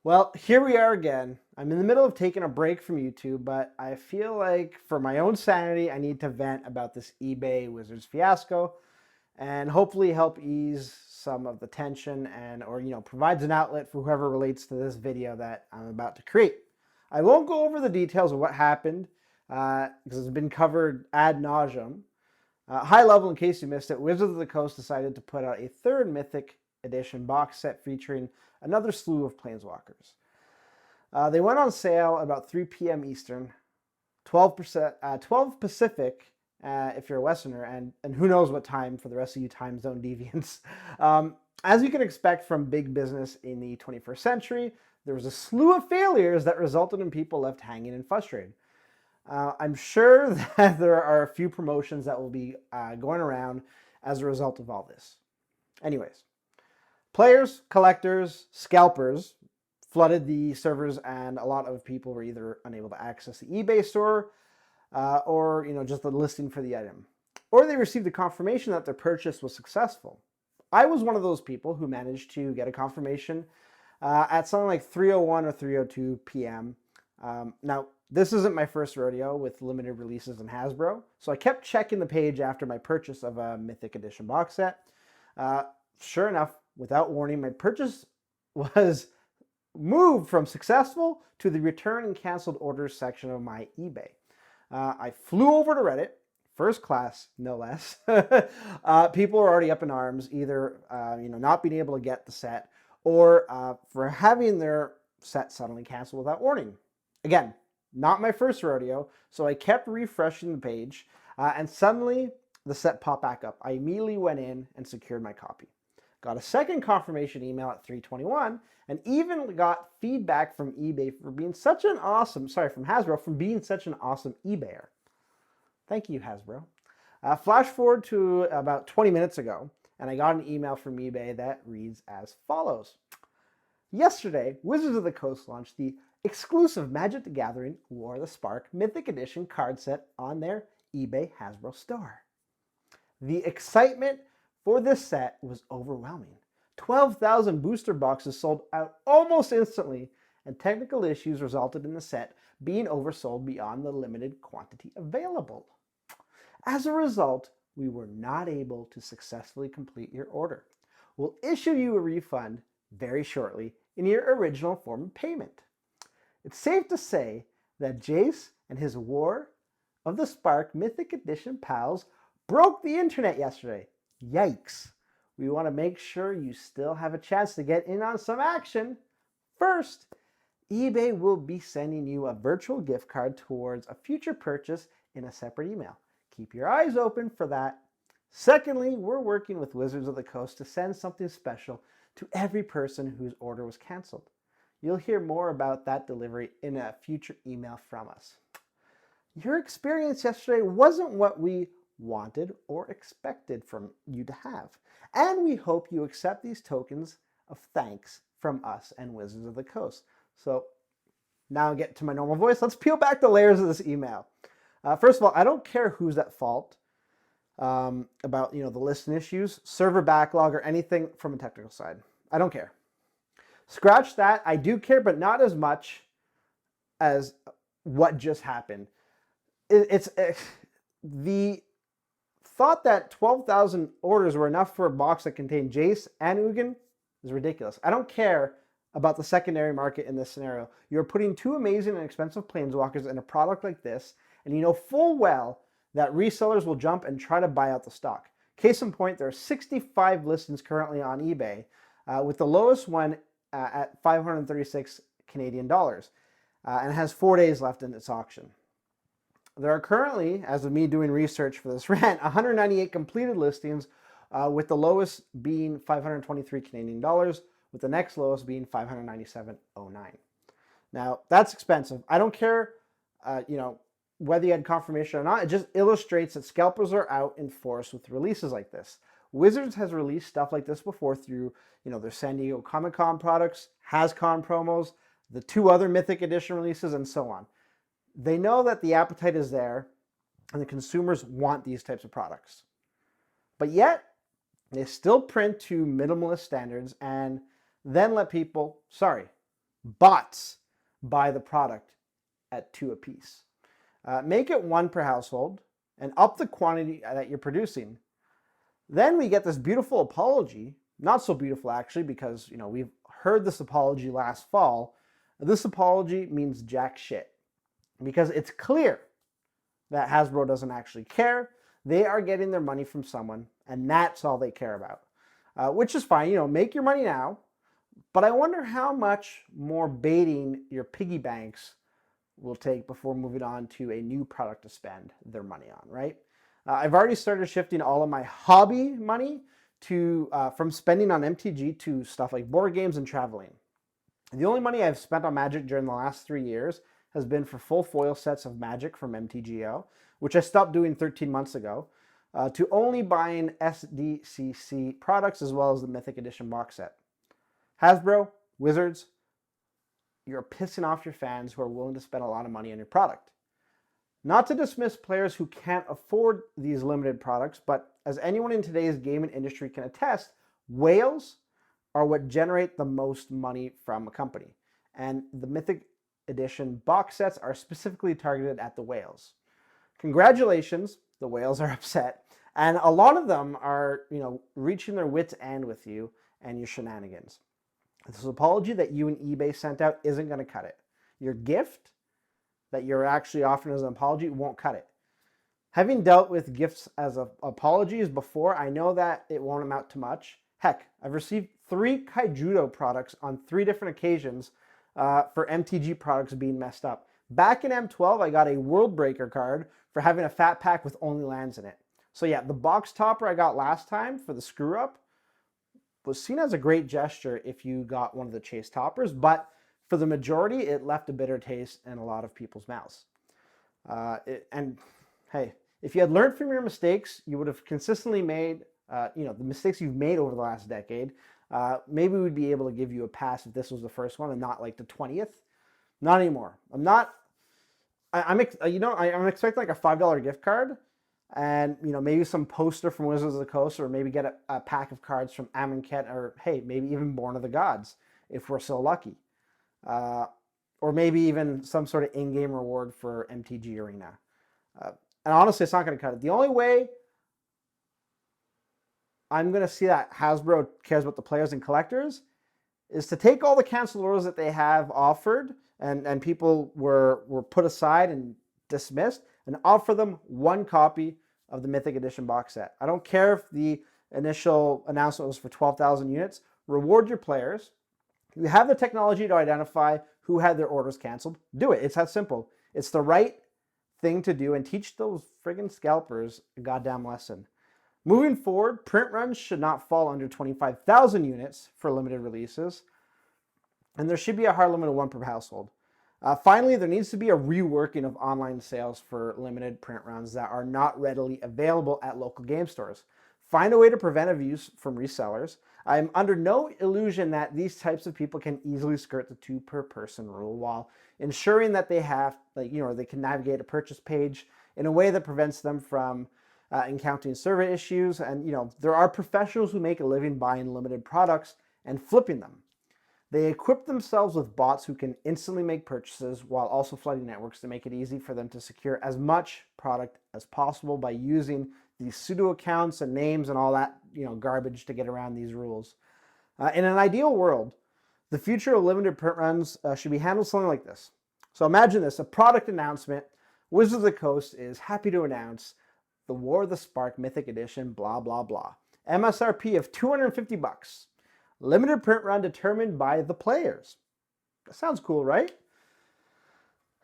Well, here we are again. I'm in the middle of taking a break from YouTube, but I feel like for my own sanity, I need to vent about this eBay Wizards fiasco and hopefully help ease some of the tension and or provides an outlet for whoever relates to this video that I'm about to create. I won't go over the details of what happened because it's been covered ad nauseum. High level, in case you missed it, Wizards of the Coast decided to put out a third Mythic Edition box set featuring another slew of Planeswalkers. They went on sale about 3 p.m. Eastern, 12 Pacific if you're a Westerner, and who knows what time for the rest of you time zone deviants. As you can expect from big business in the 21st century, there was a slew of failures that resulted in people left hanging and frustrated. I'm sure that there are a few promotions that will be going around as a result of all this. Anyways, players, collectors, scalpers flooded the servers, and a lot of people were either unable to access the eBay store or just the listing for the item, or they received a confirmation that their purchase was successful. I was one of those people who managed to get a confirmation at something like 3:01 or 3:02 p.m. Now, this isn't my first rodeo with limited releases in Hasbro, so I kept checking the page after my purchase of a Mythic Edition box set. Sure enough, without warning, my purchase was moved from successful to the return and canceled orders section of my eBay. I flew over to Reddit, first class, no less. People are already up in arms, either not being able to get the set or for having their set suddenly canceled without warning. Again, not my first rodeo, so I kept refreshing the page, and suddenly the set popped back up. I immediately went in and secured my copy. Got a second confirmation email at 3:21, and even got feedback from eBay for being such an awesome, from Hasbro, for being such an awesome eBayer. Thank you, Hasbro. Flash forward to about 20 minutes ago, and I got an email from eBay that reads as follows. Yesterday, Wizards of the Coast launched the exclusive Magic the Gathering War of the Spark Mythic Edition card set on their eBay Hasbro store. The excitement for this set was overwhelming. 12,000 booster boxes sold out almost instantly, and technical issues resulted in the set being oversold beyond the limited quantity available. As a result, we were not able to successfully complete your order. We'll issue you a refund very shortly in your original form of payment. It's safe to say that Jace and his War of the Spark Mythic Edition pals broke the internet yesterday. Yikes. We want to make sure you still have a chance to get in on some action. First, eBay will be sending you a virtual gift card towards a future purchase in a separate email. Keep your eyes open for that. Secondly, we're working with Wizards of the Coast to send something special to every person whose order was canceled. You'll hear more about that delivery in a future email from us. Your experience yesterday wasn't what we wanted or expected from you to have, and we hope you accept these tokens of thanks from us and Wizards of the Coast. So now I get to my normal voice. Let's peel back the layers of this email. First of all, I don't care who's at fault about the listing issues, server backlog, or anything from a technical side. I don't care. Scratch that. I do care, but not as much as what just happened. It's the thought that 12,000 orders were enough for a box that contained Jace and Ugin is ridiculous. I don't care about the secondary market in this scenario. You're putting two amazing and expensive Planeswalkers in a product like this, and you know full well that resellers will jump and try to buy out the stock. Case in point, there are 65 listings currently on eBay, with the lowest one at 536 Canadian dollars, and it has 4 days left in its auction. There are currently, as of me doing research for this rant, 198 completed listings, with the lowest being 523 Canadian dollars, with the next lowest being 597.09. Now, that's expensive. I don't care, whether you had confirmation or not. It just illustrates that scalpers are out in force with releases like this. Wizards has released stuff like this before through, their San Diego Comic-Con products, HasCon promos, the two other Mythic Edition releases, and so on. They know that the appetite is there and the consumers want these types of products. But yet, they still print to minimalist standards and then let people, but buy the product at 2 apiece. Make it 1 per household and up the quantity that you're producing. Then we get this beautiful apology, not so beautiful actually, because we've heard this apology last fall. This apology means jack shit because it's clear that Hasbro doesn't actually care. They are getting their money from someone, and that's all they care about, which is fine. Make your money now, but I wonder how much more baiting your piggy banks will take before moving on to a new product to spend their money on, right? I've already started shifting all of my hobby money from spending on MTG to stuff like board games and traveling. The only money I've spent on Magic during the last 3 years has been for full foil sets of Magic from MTGO, which I stopped doing 13 months ago, to only buying SDCC products as well as the Mythic Edition box set. Hasbro, Wizards, you're pissing off your fans who are willing to spend a lot of money on your product. Not to dismiss players who can't afford these limited products, but as anyone in today's gaming industry can attest, whales are what generate the most money from a company. And the Mythic Edition box sets are specifically targeted at the whales. Congratulations, the whales are upset. And a lot of them are, reaching their wits' end with you and your shenanigans. This apology that you and eBay sent out isn't going to cut it. Your gift that you're actually offering as an apology won't cut it. Having dealt with gifts as apologies before, I know that it won't amount to much. Heck, I've received 3 Kaijudo products on 3 different occasions for MTG products being messed up. Back in M12, I got a World Breaker card for having a fat pack with only lands in it. So yeah, the box topper I got last time for the screw up was seen as a great gesture if you got one of the chase toppers, but for the majority, it left a bitter taste in a lot of people's mouths. And hey, if you had learned from your mistakes, you would have consistently made, the mistakes you've made over the last decade. Maybe we'd be able to give you a pass if this was the first one and not like the 20th. Not anymore. I'm expecting like a $5 gift card, and maybe some poster from Wizards of the Coast, or maybe get a pack of cards from Amonkhet, or hey, maybe even Born of the Gods if we're so lucky, or maybe even some sort of in-game reward for MTG Arena. And honestly, it's not going to cut it. The only way I'm going to see that Hasbro cares about the players and collectors is to take all the canceled orders that they have offered and people were put aside and dismissed, and offer them 1 copy of the Mythic Edition box set. I don't care if the initial announcement was for 12,000 units. Reward your players. You have the technology to identify who had their orders canceled. Do it. It's that simple. It's the right thing to do, and teach those friggin' scalpers a goddamn lesson. Moving forward, print runs should not fall under 25,000 units for limited releases, and there should be a hard limit of 1 per household. Finally, there needs to be a reworking of online sales for limited print runs that are not readily available at local game stores. Find a way to prevent abuse from resellers. I'm under no illusion that these types of people can easily skirt the 2 per person rule while ensuring that they can navigate a purchase page in a way that prevents them from encountering server issues. And there are professionals who make a living buying limited products and flipping them. They equip themselves with bots who can instantly make purchases while also flooding networks to make it easy for them to secure as much product as possible by using these pseudo accounts and names and all that garbage to get around these rules. In an ideal world, the future of limited print runs should be handled something like this. So imagine this: a product announcement. Wizards of the Coast is happy to announce the War of the Spark Mythic Edition, blah, blah, blah. MSRP of $250. Limited print run determined by the players. That sounds cool, right?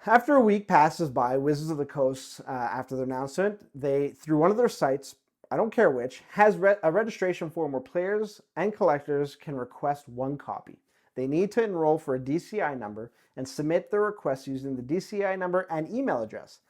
After a week passes by, Wizards of the Coast, after the announcement, through one of their sites, I don't care which, has a registration form where players and collectors can request 1 copy. They need to enroll for a DCI number and submit their request using the DCI number and email address.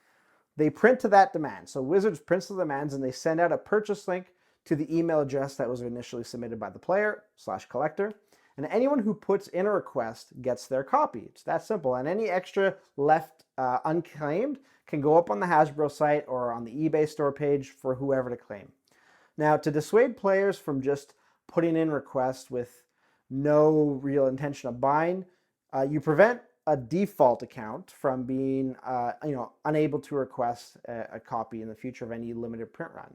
They print to that demand. So Wizards prints the demands and they send out a purchase link to the email address that was initially submitted by the player/collector. And anyone who puts in a request gets their copy. It's that simple. And any extra left unclaimed can go up on the Hasbro site or on the eBay store page for whoever to claim. Now, to dissuade players from just putting in requests with no real intention of buying, You prevent a default account from being unable to request a copy in the future of any limited print run.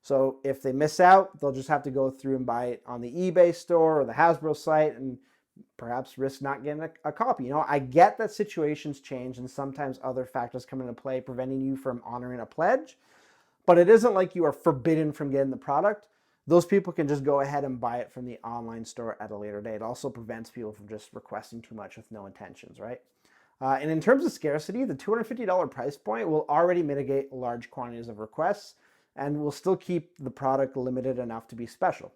So if they miss out, they'll just have to go through and buy it on the eBay store or the Hasbro site and perhaps risk not getting a copy. I get that situations change and sometimes other factors come into play preventing you from honoring a pledge, but it isn't like you are forbidden from getting the product. Those people can just go ahead and buy it from the online store at a later date. It also prevents people from just requesting too much with no intentions, right? And in terms of scarcity, the $250 price point will already mitigate large quantities of requests and will still keep the product limited enough to be special.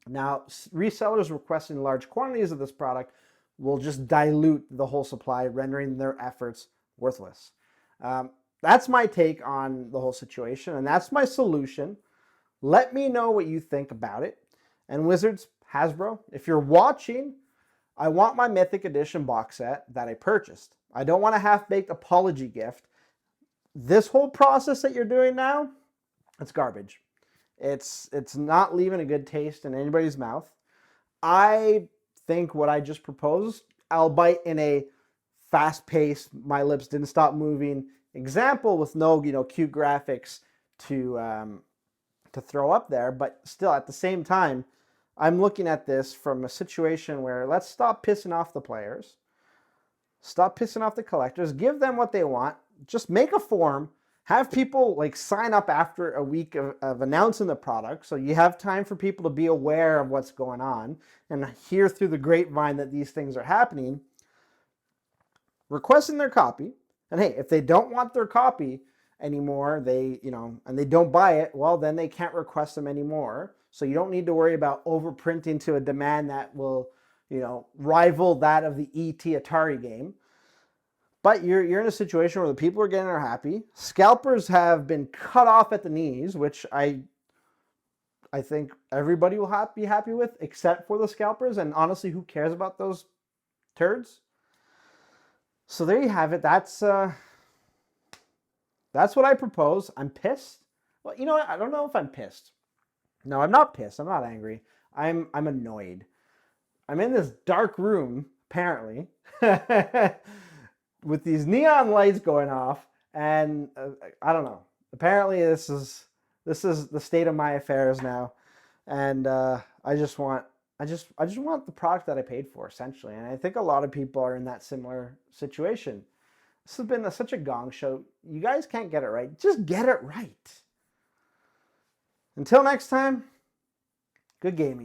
Now, resellers requesting large quantities of this product will just dilute the whole supply, rendering their efforts worthless. That's my take on the whole situation, and that's my solution. Let me know what you think about it. And Wizards, Hasbro, if you're watching, I want my Mythic Edition box set that I purchased. I don't want a half-baked apology gift. This whole process that you're doing now, it's garbage. It's not leaving a good taste in anybody's mouth. I think what I just proposed, albeit in a fast-paced, my lips didn't stop moving example with no cute graphics to throw up there, but still at the same time, I'm looking at this from a situation where let's stop pissing off the players, stop pissing off the collectors, give them what they want, just make a form, have people sign up after a week of announcing the product so you have time for people to be aware of what's going on and hear through the grapevine that these things are happening, requesting their copy. And hey, if they don't want their copy anymore, and they don't buy it, well, then they can't request them anymore. So you don't need to worry about overprinting to a demand that will, rival that of the E.T. Atari game. But you're in a situation where the people are getting are happy. Scalpers have been cut off at the knees, which I think everybody will be happy with, except for the scalpers. And honestly, who cares about those turds? So there you have it. That's what I propose. I'm pissed. Well, you know what? I don't know if I'm pissed. No, I'm not pissed. I'm not angry. I'm annoyed. I'm in this dark room, apparently, with these neon lights going off, and I don't know. Apparently, this is the state of my affairs now, and I just want the product that I paid for, essentially. And I think a lot of people are in that similar situation. This has been such a gong show. You guys can't get it right. Just get it right. Until next time, good gaming.